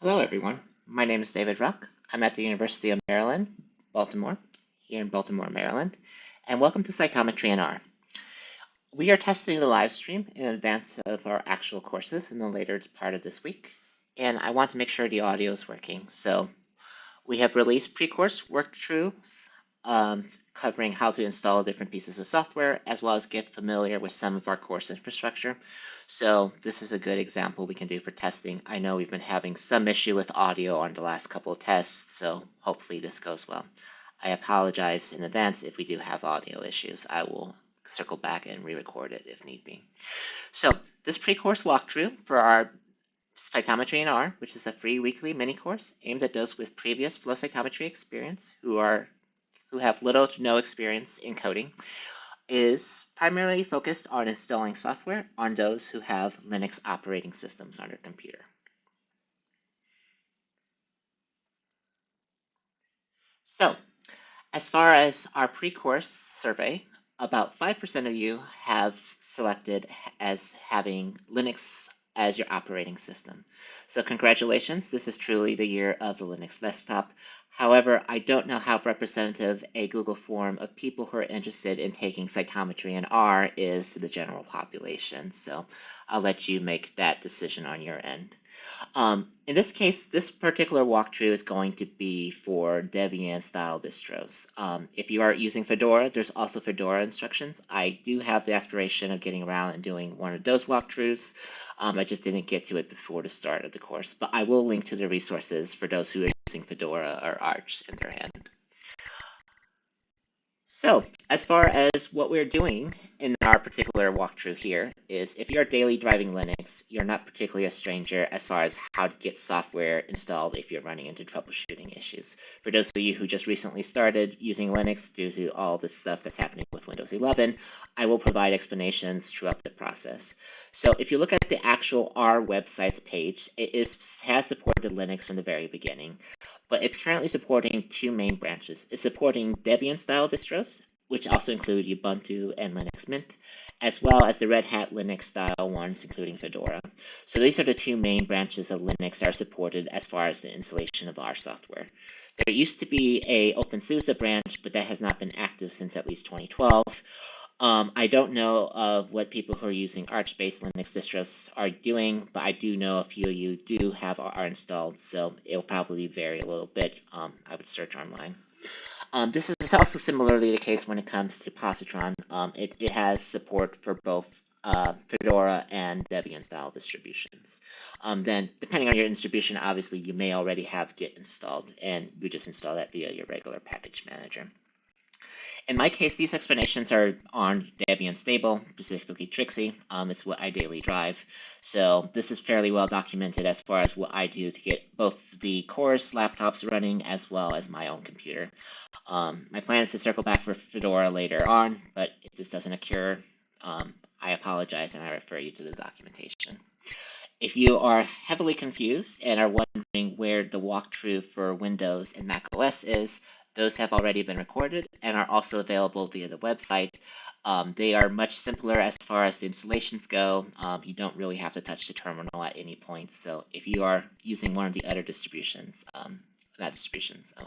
Hello, everyone. My name is David Ruck. I'm at the University of Maryland, Baltimore, here in Baltimore, Maryland, and welcome to Cytometry in R. We are testing the live stream in advance of our actual courses in the later part of this week, and I want to make sure the audio is working. So we have released pre-course workthroughs covering how to install different pieces of software, as well as get familiar with some of our course infrastructure. So this is a good example we can do for testing. I know we've been having some issue with audio on the last couple of tests, so hopefully this goes well. I apologize in advance if we do have audio issues. I will circle back and re-record it if need be. So this pre-course walkthrough for our Cytometry in R, which is a free weekly mini course aimed at those with previous flow cytometry experience who have little to no experience in coding, is primarily focused on installing software on those who have Linux operating systems on their computer. So, as far as our pre-course survey, about 5% of you have selected as having Linux as your operating system. So congratulations, this is truly the year of the Linux desktop. However, I don't know how representative a Google form of people who are interested in taking cytometry in R is to the general population. So I'll let you make that decision on your end. In this case, this particular walkthrough is going to be for Debian style distros. If you are using Fedora, there's also Fedora instructions. I do have the aspiration of getting around and doing one of those walkthroughs. I just didn't get to it before the start of the course, but I will link to the resources for those who are using Fedora or Arch in their hand. So, as far as what we're doing in our particular walkthrough here is if you're daily driving Linux, you're not particularly a stranger as far as how to get software installed if you're running into troubleshooting issues. For those of you who just recently started using Linux due to all the stuff that's happening with Windows 11, I will provide explanations throughout the process. So if you look at the actual R website's page, it has supported Linux from the very beginning. But it's currently supporting two main branches. It's supporting Debian-style distros, which also include Ubuntu and Linux Mint, as well as the Red Hat Linux-style ones, including Fedora. So these are the two main branches of Linux that are supported as far as the installation of our software. There used to be a OpenSUSE branch, but that has not been active since at least 2012. I don't know of what people who are using Arch-based Linux distros are doing, but I do know a few of you do have R installed, so it'll probably vary a little bit. I would search online. This is also similarly the case when it comes to Positron. It has support for both Fedora and Debian-style distributions. Then, depending on your distribution, obviously you may already have Git installed, and you just install that via your regular package manager. In my case, these explanations are on Debian stable, specifically Trixie. It's what I daily drive. So this is fairly well documented as far as what I do to get both the course laptops running as well as my own computer. My plan is to circle back for Fedora later on, but if this doesn't occur, I apologize and I refer you to the documentation. If you are heavily confused and are wondering where the walkthrough for Windows and Mac OS is, those have already been recorded and are also available via the website. They are much simpler as far as the installations go. You don't really have to touch the terminal at any point. So if you are using one of the other distributions,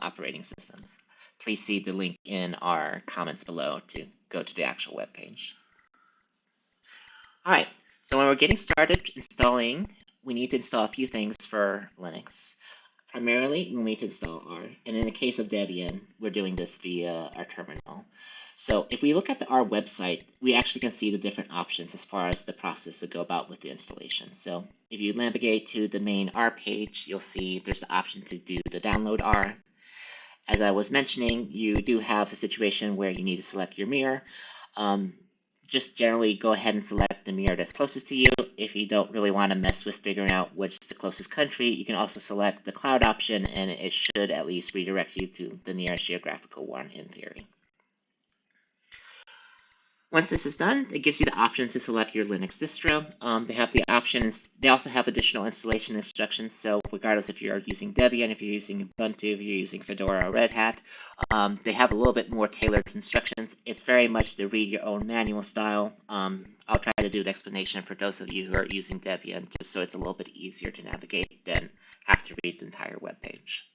operating systems, please see the link in our comments below to go to the actual web page. All right, so when we're getting started installing, we need to install a few things for Linux. Primarily, we'll need to install R, and in the case of Debian, we're doing this via our terminal. So if we look at the R website, we actually can see the different options as far as the process to go about with the installation. So if you navigate to the main R page, you'll see there's the option to do the download R. As I was mentioning, you do have a situation where you need to select your mirror. Just generally go ahead and select the mirror that's closest to you. If you don't really want to mess with figuring out which is the closest country, you can also select the cloud option, and it should at least redirect you to the nearest geographical one in theory. Once this is done, it gives you the option to select your Linux distro. They have the options. They also have additional installation instructions. So regardless if you're using Debian, if you're using Ubuntu, if you're using Fedora or Red Hat, they have a little bit more tailored instructions. It's very much the read your own manual style. I'll try to do the explanation for those of you who are using Debian, just so it's a little bit easier to navigate than have to read the entire web page.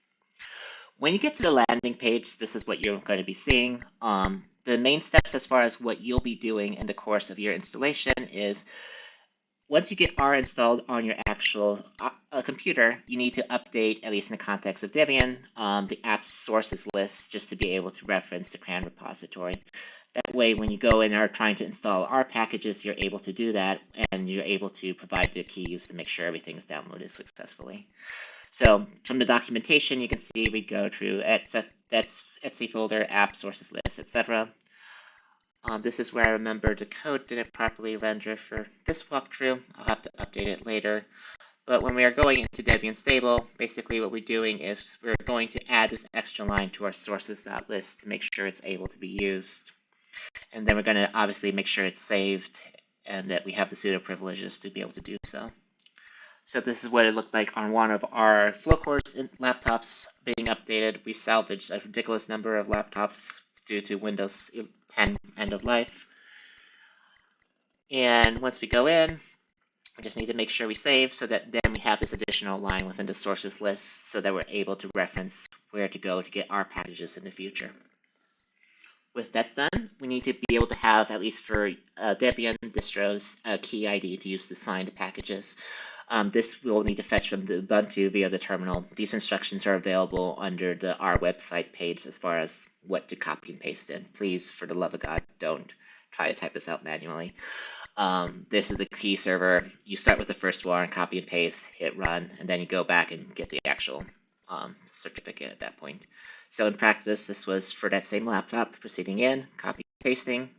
When you get to the landing page, this is what you're going to be seeing. The main steps as far as what you'll be doing in the course of your installation is once you get R installed on your actual computer, you need to update, at least in the context of Debian, the app's sources list just to be able to reference the CRAN repository. That way, when you go and are trying to install R packages, you're able to do that, and you're able to provide the keys to make sure everything's downloaded successfully. So from the documentation, you can see we go through that's etc folder, app sources list, etc. This is where I remember the code didn't properly render for this walkthrough. I'll have to update it later. But when we are going into Debian stable, basically what we're doing is we're going to add this extra line to our sources.list to make sure it's able to be used. And then we're going to obviously make sure it's saved and that we have the sudo privileges to be able to do so. So this is what it looked like on one of our flow cores laptops being updated. We salvaged a ridiculous number of laptops due to Windows 10 end of life. And once we go in, we just need to make sure we save so that then we have this additional line within the sources list so that we're able to reference where to go to get our packages in the future. With that done, we need to be able to have, at least for Debian distros, a key ID to use the signed packages. This we'll need to fetch from the Ubuntu via the terminal. These instructions are available under the R website page as far as what to copy and paste in. Please, for the love of God, don't try to type this out manually. This is the key server. You start with the first one, copy and paste, hit run, and then you go back and get the actual certificate at that point. So in practice, this was for that same laptop, proceeding in, copy and pasting,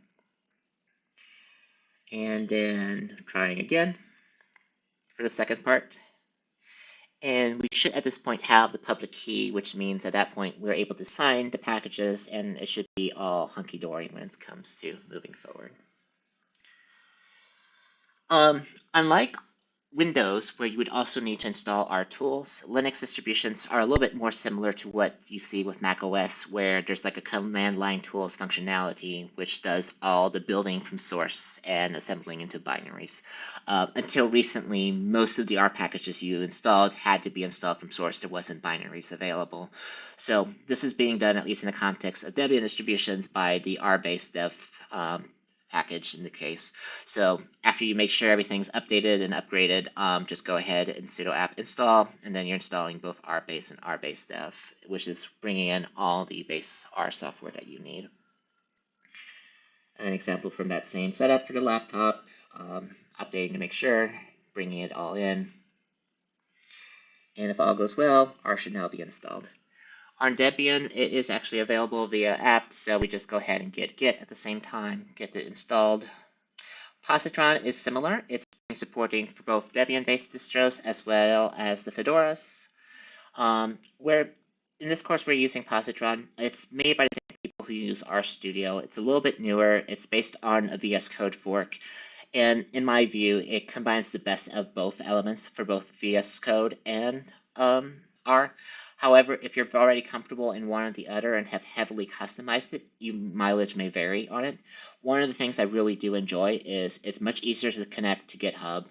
and then trying again for the second part. And we should at this point have the public key, which means at that point we're able to sign the packages and it should be all hunky-dory when it comes to moving forward. Unlike Windows, where you would also need to install R tools, Linux distributions are a little bit more similar to what you see with Mac OS, where there's like a command line tools functionality, which does all the building from source and assembling into binaries. Until recently, most of the R packages you installed had to be installed from source. There wasn't binaries available. So this is being done, at least in the context of Debian distributions, by the R-based dev package in the case. So after you make sure everything's updated and upgraded, just go ahead and sudo apt install, and then you're installing both rbase and rbase dev, which is bringing in all the base R software that you need. An example from that same setup for the laptop, updating to make sure, bringing it all in, and if all goes well, R should now be installed. On Debian, it is actually available via apt, so we just go ahead and get git at the same time, get it installed. Positron is similar. It's supporting for both Debian-based distros as well as the Fedoras. Where in this course we're using Positron. It's made by the same people who use RStudio. It's a little bit newer. It's based on a VS Code fork. And in my view, it combines the best of both elements for both VS Code and R. However, if you're already comfortable in one or the other and have heavily customized it, your mileage may vary on it. One of the things I really do enjoy is it's much easier to connect to GitHub.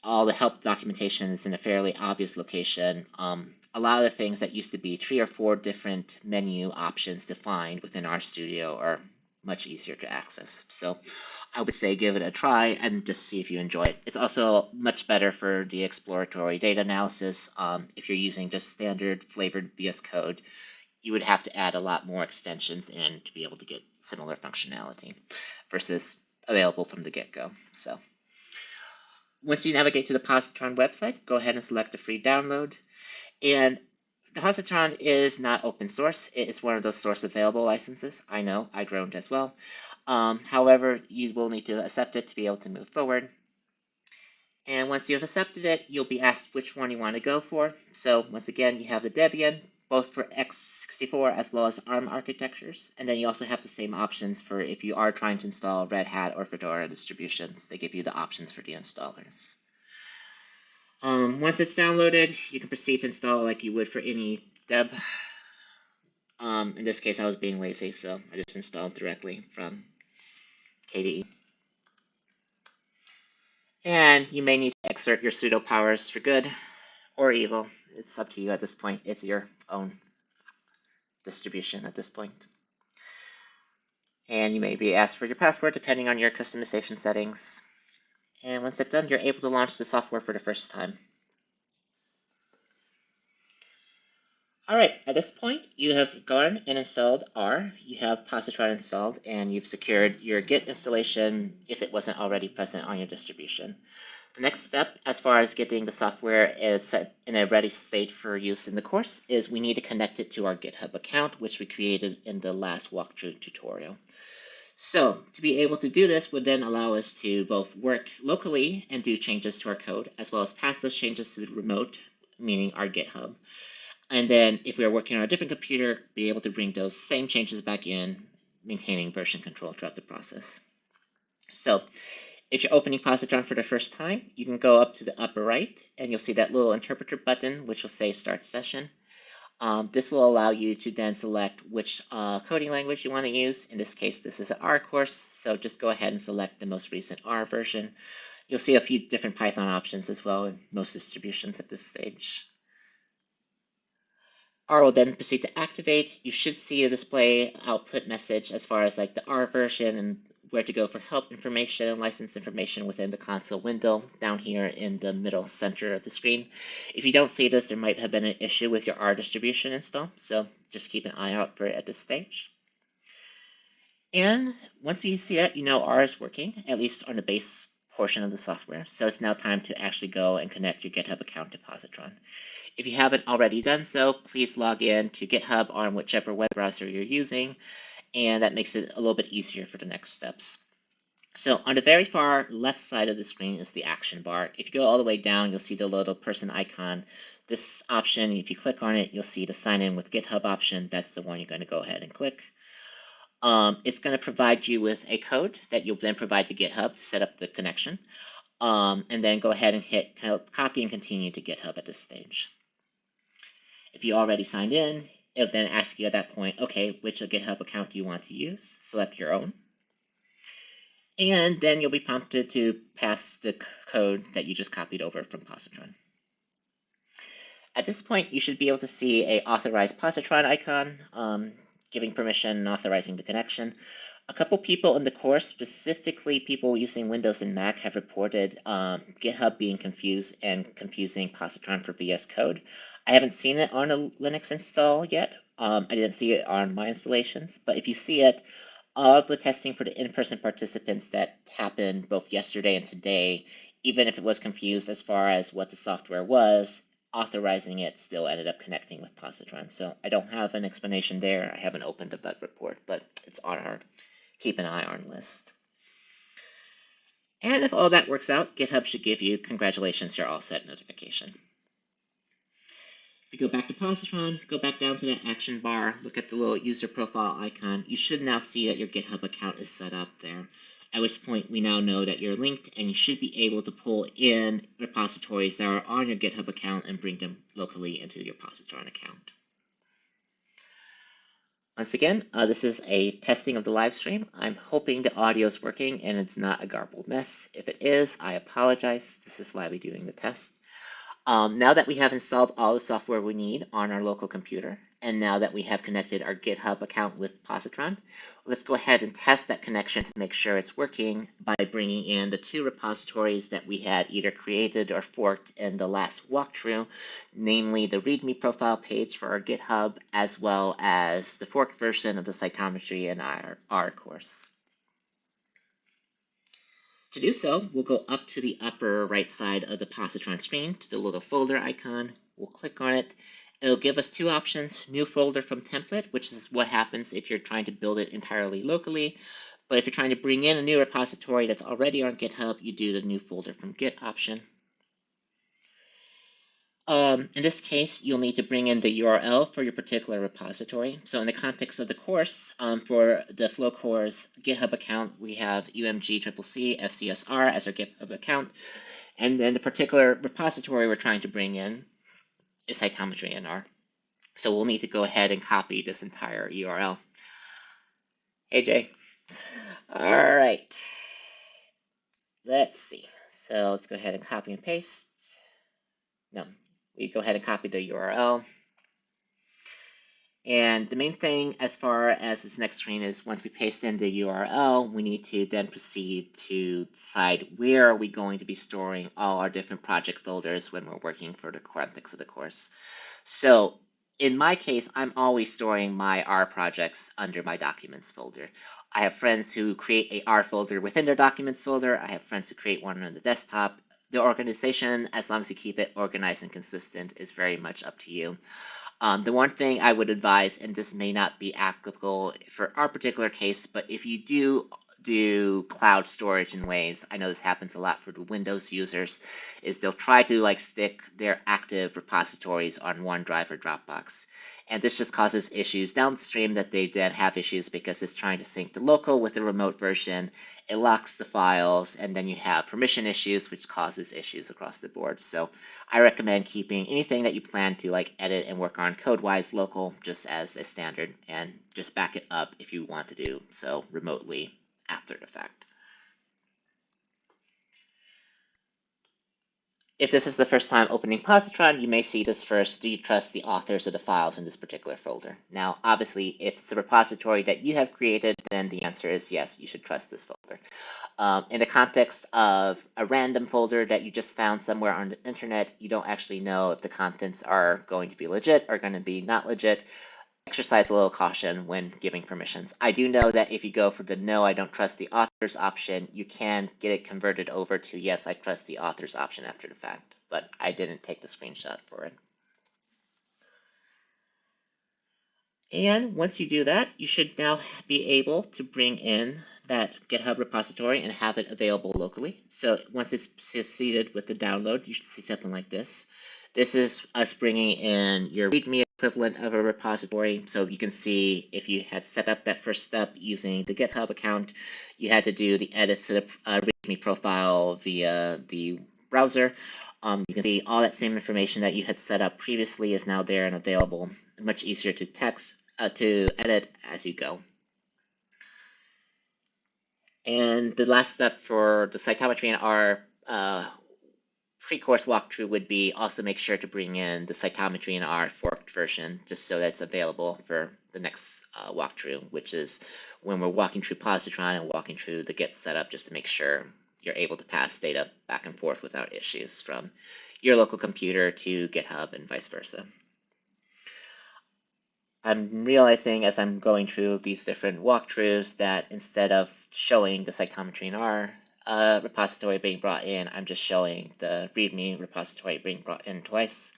All the help documentation is in a fairly obvious location. A lot of the things that used to be 3 or 4 different menu options to find within RStudio are much easier to access. So I would say give it a try and just see if you enjoy it. It's also much better for the exploratory data analysis. If you're using just standard flavored VS Code, you would have to add a lot more extensions in to be able to get similar functionality versus available from the get-go. So once you navigate to the Positron website, go ahead and select the free download. And the Positron is not open source. It is one of those source available licenses. I know, I groaned as well. However, you will need to accept it to be able to move forward. And once you've accepted it, you'll be asked which one you want to go for. So once again, you have the Debian, both for x64 as well as ARM architectures. And then you also have the same options for if you are trying to install Red Hat or Fedora distributions. They give you the options for the installers. Once it's downloaded, you can proceed to install like you would for any deb. In this case, I was being lazy, so I just installed directly from KDE. And you may need to exert your sudo powers for good or evil. it's up to you at this point. It's your own distribution at this point. And you may be asked for your password depending on your customization settings. And once that's done, you're able to launch the software for the first time. All right, at this point, you have gone and installed R, you have Positron installed, and you've secured your Git installation if it wasn't already present on your distribution. The next step, as far as getting the software set in a ready state for use in the course, is we need to connect it to our GitHub account, which we created in the last walkthrough tutorial. So to be able to do this would then allow us to both work locally and do changes to our code, as well as pass those changes to the remote, meaning our GitHub. And then if we are working on a different computer, be able to bring those same changes back in, maintaining version control throughout the process. So if you're opening Positron for the first time, you can go up to the upper right, and you'll see that little interpreter button, which will say Start Session. This will allow you to then select which coding language you want to use. In this case, this is an R course, so just go ahead and select the most recent R version. You'll see a few different Python options as well in most distributions at this stage. R will then proceed to activate. You should see a display output message as far as like the R version and where to go for help information and license information within the console window down here in the middle center of the screen. If you don't see this, there might have been an issue with your R distribution install, so just keep an eye out for it at this stage. And once you see it, you know R is working, at least on the base portion of the software. So it's now time to actually go and connect your GitHub account to Positron. If you haven't already done so, please log in to GitHub on whichever web browser you're using, and that makes it a little bit easier for the next steps. So on the very far left side of the screen is the action bar. If you go all the way down, you'll see the little person icon. This option, if you click on it, you'll see the sign in with GitHub option. That's the one you're going to go ahead and click. It's going to provide you with a code that you'll then provide to GitHub to set up the connection. And then go ahead and hit copy and continue to GitHub at this stage. If you already signed in, it'll then ask you at that point, okay, which GitHub account do you want to use? Select your own. And then you'll be prompted to pass the code that you just copied over from Positron. At this point, you should be able to see a authorized Positron icon, giving permission and authorizing the connection. A couple people in the course, specifically people using Windows and Mac, have reported GitHub being confused and confusing Positron for VS Code. I haven't seen it on a Linux install yet. I didn't see it on my installations, but if you see it, all of the testing for the in-person participants that happened both yesterday and today, even if it was confused as far as what the software was, authorizing it still ended up connecting with Positron. So I don't have an explanation there. I haven't opened a bug report, but it's on our keep an eye on list. And if all that works out, GitHub should give you congratulations, you're all set notification. If you go back to Positron, go back down to that action bar, look at the little user profile icon, you should now see that your GitHub account is set up there. At which point we now know that you're linked and you should be able to pull in repositories that are on your GitHub account and bring them locally into your Positron account. Once again, this is a testing of the live stream. I'm hoping the audio is working and it's not a garbled mess. If it is, I apologize. This is why we're doing the test. Now that we have installed all the software we need on our local computer, and now that we have connected our GitHub account with Positron, let's go ahead and test that connection to make sure it's working by bringing in the two repositories that we had either created or forked in the last walkthrough, namely the README profile page for our GitHub, as well as the forked version of the Cytometry and R course. To do so, we'll go up to the upper right side of the Positron screen to the little folder icon. We'll click on it. It'll give us two options, new folder from template, which is what happens if you're trying to build it entirely locally. But if you're trying to bring in a new repository that's already on GitHub, you do the new folder from Git option. In this case, you'll need to bring in the URL for your particular repository. So in the context of the course, for the Flow Course GitHub account, we have UMG FCSR as our GitHub account. And then the particular repository we're trying to bring in is Cytometry NR. So we'll need to go ahead and copy this entire URL. Hey, Jay. All right. Let's see. So let's go ahead and copy and paste. No. We go ahead and copy the URL. And the main thing as far as this next screen is once we paste in the URL, we need to then proceed to decide where are we going to be storing all our different project folders when we're working for the context of the course. So in my case, I'm always storing my R projects under my documents folder. I have friends who create a R folder within their documents folder. I have friends who create one on the desktop. The organization, as long as you keep it organized and consistent, is very much up to you. The one thing I would advise, and this may not be applicable for our particular case, but if you do cloud storage in ways, I know this happens a lot for the Windows users, is they'll try to stick their active repositories on OneDrive or Dropbox. And this just causes issues downstream that they then have issues because it's trying to sync the local with the remote version. It locks the files, and then you have permission issues, which causes issues across the board. So I recommend keeping anything that you plan to edit and work on code-wise local just as a standard, and just back it up if you want to do so remotely after the fact. If this is the first time opening Positron, you may see this first. Do you trust the authors of the files in this particular folder? Now, obviously, if it's a repository that you have created, then the answer is yes, you should trust this folder. In the context of a random folder that you just found somewhere on the internet, you don't actually know if the contents are going to be legit or going to be not legit. Exercise a little caution when giving permissions. I do know that if you go for the no, I don't trust the authors option, you can get it converted over to yes, I trust the authors option after the fact, but I didn't take the screenshot for it. And once you do that, you should now be able to bring in that GitHub repository and have it available locally. So once it's succeeded with the download, you should see something like this. This is us bringing in your README equivalent of a repository. So you can see if you had set up that first step using the GitHub account, you had to do the edits to the README profile via the browser. You can see all that same information that you had set up previously is now there and available. Much easier to edit as you go. And the last step for the cytometry and R pre-course walkthrough would be also make sure to bring in the cytometry and R forked version, just so that's available for the next walkthrough, which is when we're walking through Positron and walking through the Git setup, just to make sure you're able to pass data back and forth without issues from your local computer to GitHub and vice versa. I'm realizing as I'm going through these different walkthroughs that instead of showing the cytometry in R repository being brought in, I'm just showing the README repository being brought in twice.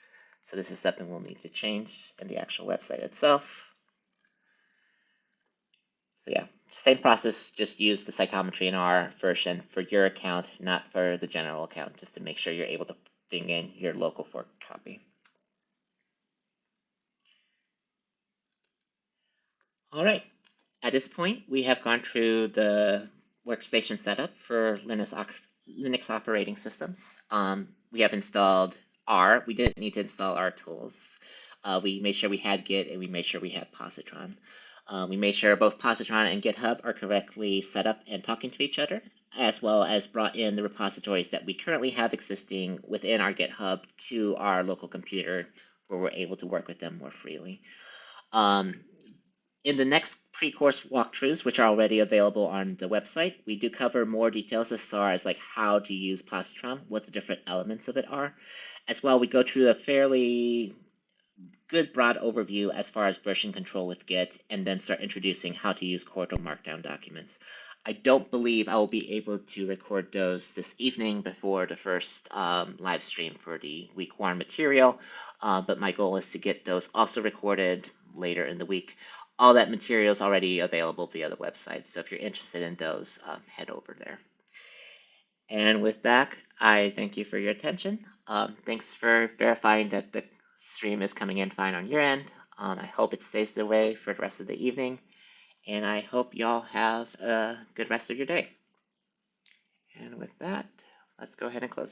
So this is something we'll need to change in the actual website itself. So yeah, same process, just use the cytometry in R version for your account, not for the general account, just to make sure you're able to bring in your local forked copy. All right, at this point, we have gone through the workstation setup for Linux operating systems. We have installed R. We didn't need to install R tools. We made sure we had Git, and we made sure we had Positron. We made sure both Positron and GitHub are correctly set up and talking to each other, as well as brought in the repositories that we currently have existing within our GitHub to our local computer, where we're able to work with them more freely. In the next pre-course walkthroughs, which are already available on the website, we do cover more details as far as how to use Positron, what the different elements of it are. As well, we go through a fairly good broad overview as far as version control with Git, and then start introducing how to use Cortal Markdown documents. I don't believe I will be able to record those this evening before the first live stream for the week 1 material, but my goal is to get those also recorded later in the week. All that material is already available via the website, so if you're interested in those, head over there. And with that, I thank you for your attention. Thanks for verifying that the stream is coming in fine on your end. I hope it stays the way for the rest of the evening, and I hope y'all have a good rest of your day. And with that, let's go ahead and close.